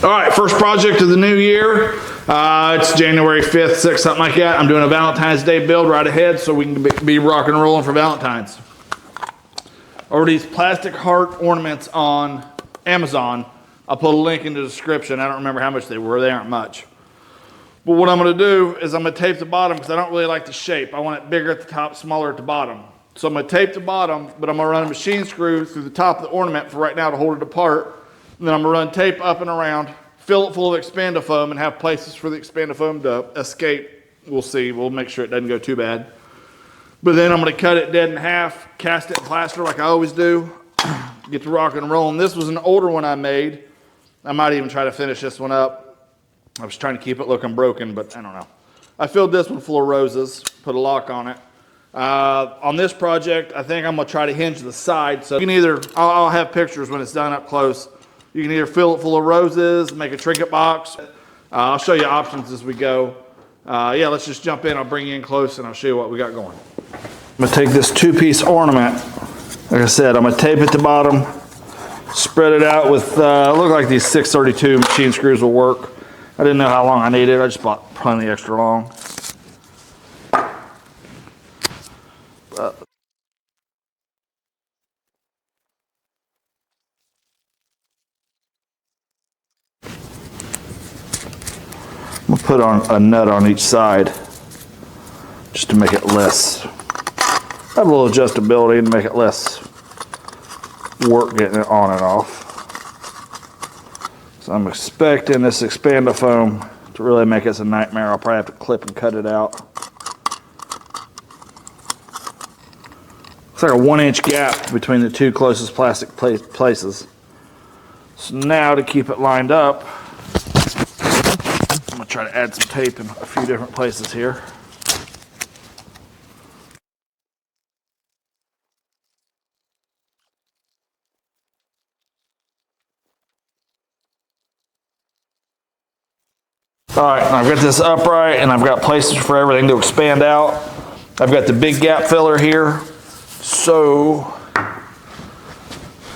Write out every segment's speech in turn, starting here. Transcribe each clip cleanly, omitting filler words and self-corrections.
All right, first project of the new year. It's January 5th, 6th, something like that. I'm doing a Valentine's Day build right ahead so we can be rock and rolling for Valentine's. Ordered these plastic heart ornaments on Amazon. I'll put a link in the description. I don't remember how much they were. They aren't much. But what I'm going to do is I'm going to tape the bottom because I don't really like the shape. I want it bigger at the top, smaller at the bottom. So I'm going to tape the bottom, but I'm going to run a machine screw through the top of the ornament for right now to hold it apart. And then I'm going to run tape up and around, fill it full of Expandofoam, and have places for the Expandofoam to escape. We'll see. We'll make sure it doesn't go too bad. But then I'm going to cut it dead in half, cast it in plaster like I always do, get to rock and rolling. This was an older one I made. I might even try to finish this one up. I was trying to keep it looking broken, but I don't know. I filled this one full of roses, put a lock on it. On this project, I think I'm going to try to hinge the side. So you can either, I'll have pictures when it's done up close. You can either fill it full of roses, make a trinket box. I'll show you options as we go. Yeah, let's just jump in. I'll bring you in close and I'll show you what we got going. I'm going to take this two-piece ornament. Like I said, I'm going to tape it at the bottom, spread it out with, look like these 632 machine screws will work. I didn't know how long I needed. I just bought plenty extra long. I'm going to put on a nut on each side just to make it less, have a little adjustability and make it less work getting it on and off. So I'm expecting this Expandofoam to really make this a nightmare. I'll probably have to clip and cut it out. It's like a 1-inch gap between the two closest plastic places. So now to keep it lined up, I'm going to try to add some tape in a few different places here. All right, I've got this upright and I've got places for everything to expand out. I've got the big gap filler here. So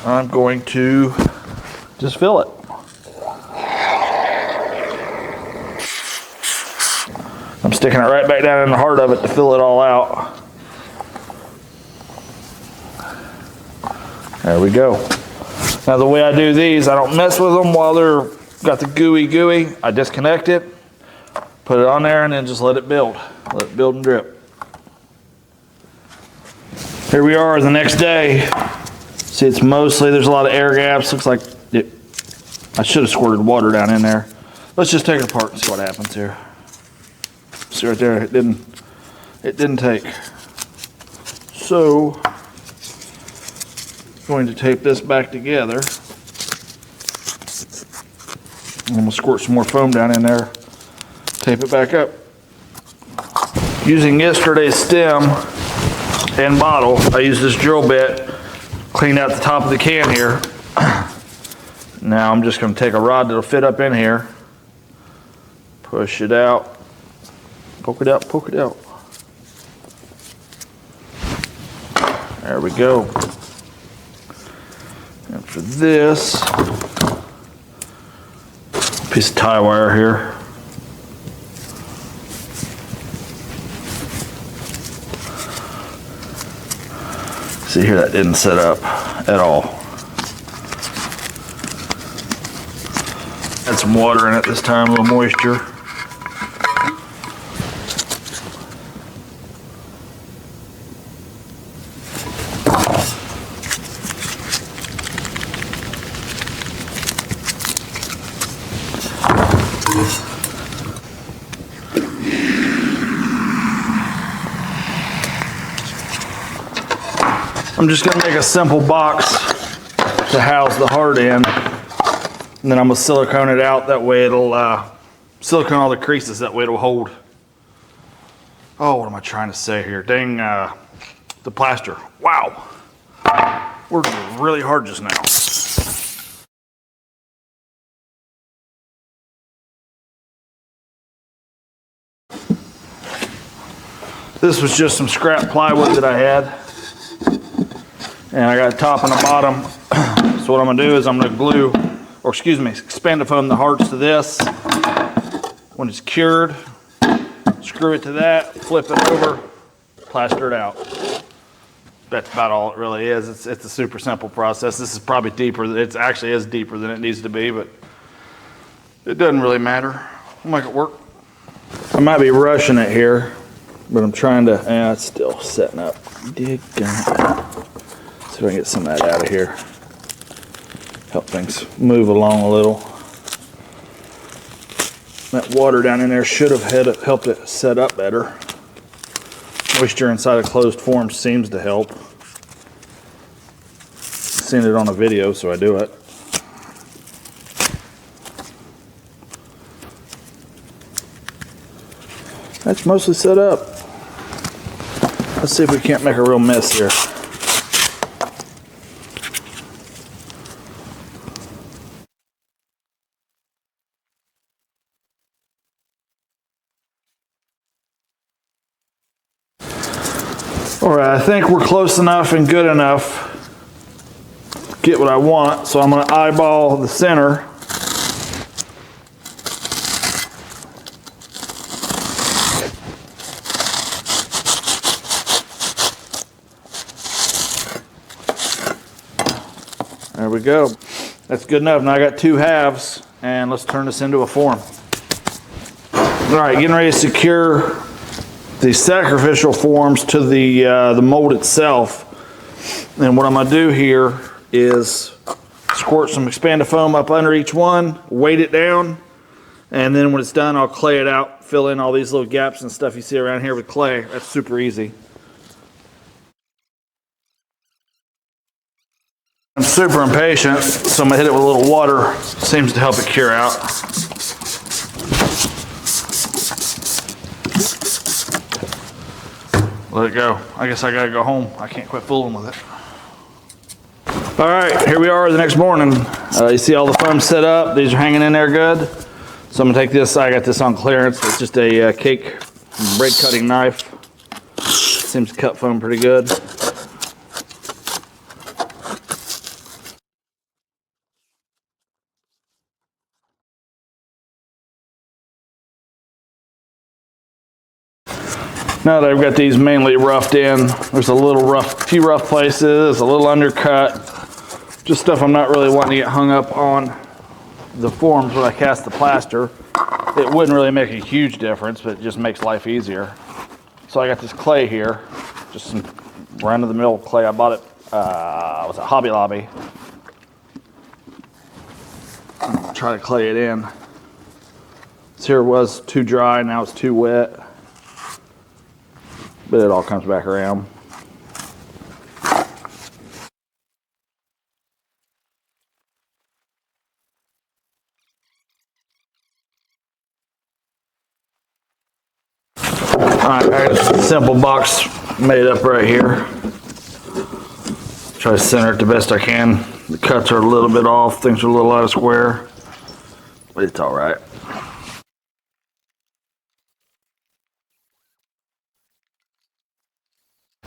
I'm going to just fill it. I'm sticking it right back down in the heart of it to fill it all out. There we go. Now the way I do these, I don't mess with them while they're got the gooey. I disconnect it, put it on there, and then just let it build. Let it build and drip. Here we are the next day. See, it's mostly, there's a lot of air gaps. Looks like it, I should have squirted water down in there. Let's just take it apart and see what happens here. See right there, it didn't take. So, I'm going to tape this back together. I'm going to squirt some more foam down in there, tape it back up. Using yesterday's stem and bottle, I used this drill bit, cleaned out the top of the can here. Now I'm just going to take a rod that'll fit up in here, push it out, poke it out, poke it out. There we go. And for this, piece of tie wire here. See here, that didn't set up at all. Add some water in it this time, a little moisture. I'm just going to make a simple box to house the heart in, and then I'm going to silicone it out. That way it'll silicone all the creases, that way it'll hold. Oh, what am I trying to say here? Dang, the plaster. Wow. Worked really hard just now. This was just some scrap plywood that I had. And I got a top and a bottom. So what I'm gonna do is I'm gonna glue or excuse me, Expandifoam the hearts to this. When it's cured, screw it to that, flip it over, plaster it out. That's about all it really is. It's a super simple process. This is probably deeper. It actually is deeper than it needs to be, but it doesn't really matter. We'll make it work. I might be rushing it here, but I'm trying to, it's still setting up. Dig out. See if I can get some of that out of here. Help things move along a little. That water down in there should have helped it set up better. Moisture inside a closed form seems to help. Seen it on a video, so I do it. That's mostly set up. Let's see if we can't make a real mess here. All right, I think we're close enough and good enough to get what I want. So I'm going to eyeball the center. There we go. That's good enough. Now I got 2 halves, and let's turn this into a form. All right, getting ready to secure the sacrificial forms to the mold itself. And what I'm going to do here is squirt some Expandifoam up under each one, weight it down, and then when it's done, I'll clay it out, fill in all these little gaps and stuff you see around here with clay. That's super easy. I'm super impatient, so I'm going to hit it with a little water. Seems to help it cure out. Let it go. I guess I gotta go home. I can't quit fooling with it. All right, here we are the next morning. You see all the foam set up. These are hanging in there good. So I'm gonna take this, I got this on clearance. It's just a cake bread cutting knife. Seems to cut foam pretty good. Now that I've got these mainly roughed in, there's a few rough places, a little undercut, just stuff I'm not really wanting to get hung up on the forms when I cast the plaster. It wouldn't really make a huge difference, but it just makes life easier. So I got this clay here, just some run-of-the-mill clay. I bought it, was it Hobby Lobby? Try to clay it in. This here was too dry, now it's too wet. But it all comes back around. Alright, I got a simple box made up right here. Try to center it the best I can. The cuts are a little bit off, things are a little out of square, but it's alright.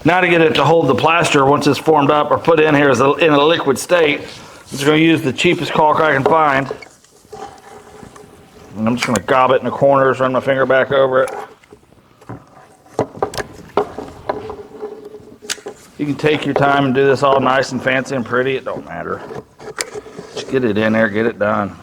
Now to get it to hold the plaster once it's formed up or put in here in a liquid state, I'm just going to use the cheapest caulk I can find. And I'm just going to gob it in the corners, run my finger back over it. You can take your time and do this all nice and fancy and pretty, it don't matter. Just get it in there, get it done.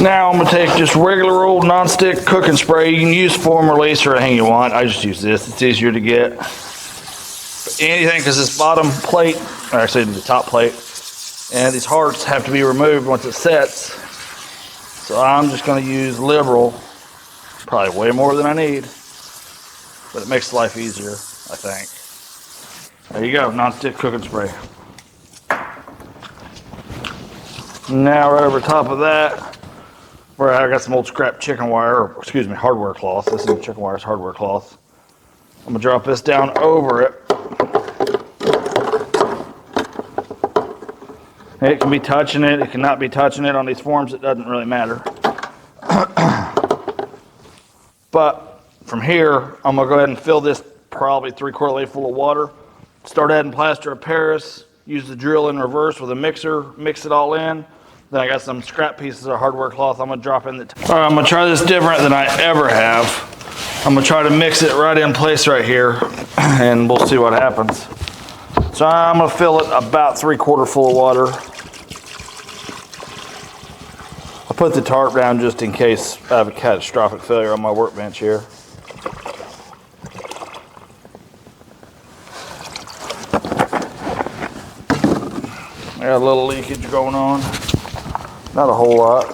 Now I'm going to take just regular old non-stick cooking spray. You can use foam release or anything you want. I just use this. It's easier to get. Anything, because this bottom plate, or actually the top plate, and these hearts have to be removed once it sets. So I'm just going to use liberal, probably way more than I need, but it makes life easier, I think. There you go, non-stick cooking spray. Now right over top of that, where I got some old scrap chicken wire, or excuse me, hardware cloth. This isn't chicken wire, it's hardware cloth. I'm gonna drop this down over it. It can be touching it, it cannot be touching it. On these forms, it doesn't really matter. But from here, I'm gonna go ahead and fill this probably 3/4 liter full of water. Start adding plaster of Paris. Use the drill in reverse with a mixer. Mix it all in. Then I got some scrap pieces of hardware cloth I'm gonna drop in the all right, I'm gonna try this different than I ever have. I'm gonna try to mix it right in place right here, and we'll see what happens. So I'm gonna fill it about 3/4 full of water. I'll put the tarp down just in case I have a catastrophic failure on my workbench here. I got a little leakage going on. Not a whole lot.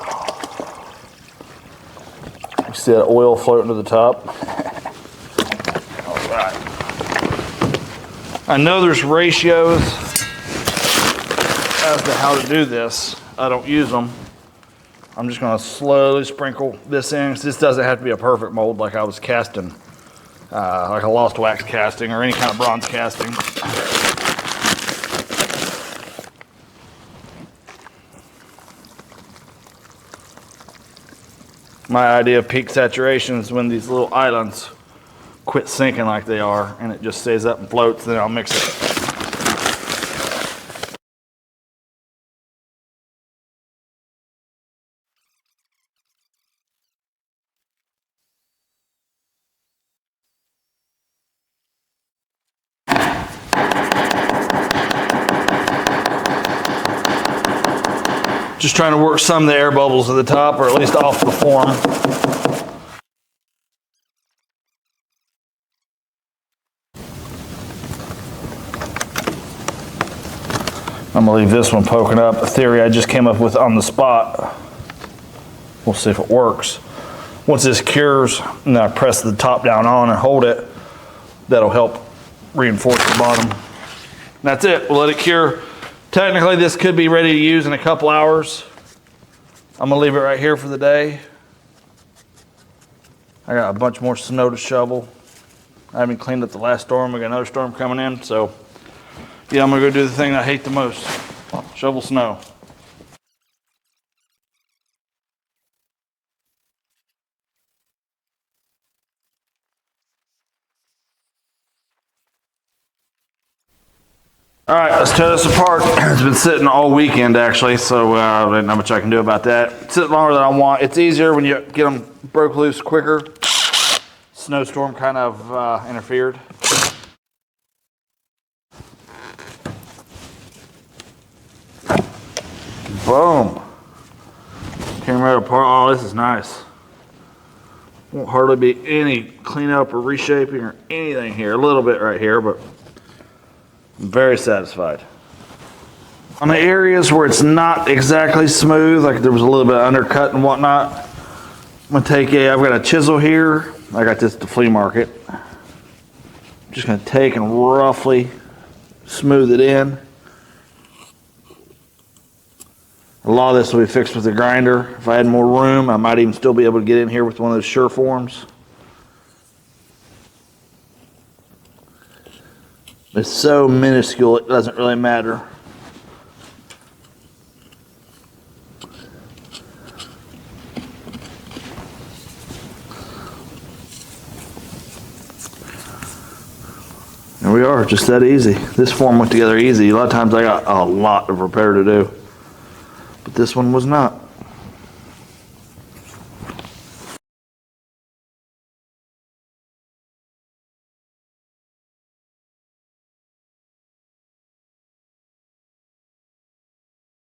You see that oil floating to the top? All right. I know there's ratios as to how to do this. I don't use them. I'm just gonna slowly sprinkle this in. This doesn't have to be a perfect mold like I was casting, like a lost wax casting or any kind of bronze casting. My idea of peak saturation is when these little islands quit sinking like they are and it just stays up and floats, then I'll mix it. Just trying to work some of the air bubbles at the top, or at least off the form. I'm gonna leave this one poking up. A theory I just came up with on the spot. We'll see if it works. Once this cures, and I press the top down on and hold it, that'll help reinforce the bottom. And that's it, we'll let it cure. Technically, this could be ready to use in a couple hours. I'm gonna leave it right here for the day. I got a bunch more snow to shovel. I haven't cleaned up the last storm. We got another storm coming in, so yeah, I'm gonna go do the thing I hate the most, shovel snow. All right, let's tear this apart. It's been sitting all weekend actually, so I don't know how much I can do about that. It's sitting longer than I want. It's easier when you get them broke loose quicker. Snowstorm kind of interfered. Boom. Came right apart. Oh, this is nice. Won't hardly be any cleanup or reshaping or anything here. A little bit right here, but I'm very satisfied. On the areas where it's not exactly smooth, like there was a little bit of undercut and whatnot, I'm gonna take I've got a chisel here. I got this at the flea market. I'm just gonna take and roughly smooth it in. A lot of this will be fixed with a grinder. If I had more room, I might even still be able to get in here with one of those Surforms. It's so minuscule, it doesn't really matter. There we are, just that easy. This form went together easy. A lot of times I got a lot of repair to do, but this one was not.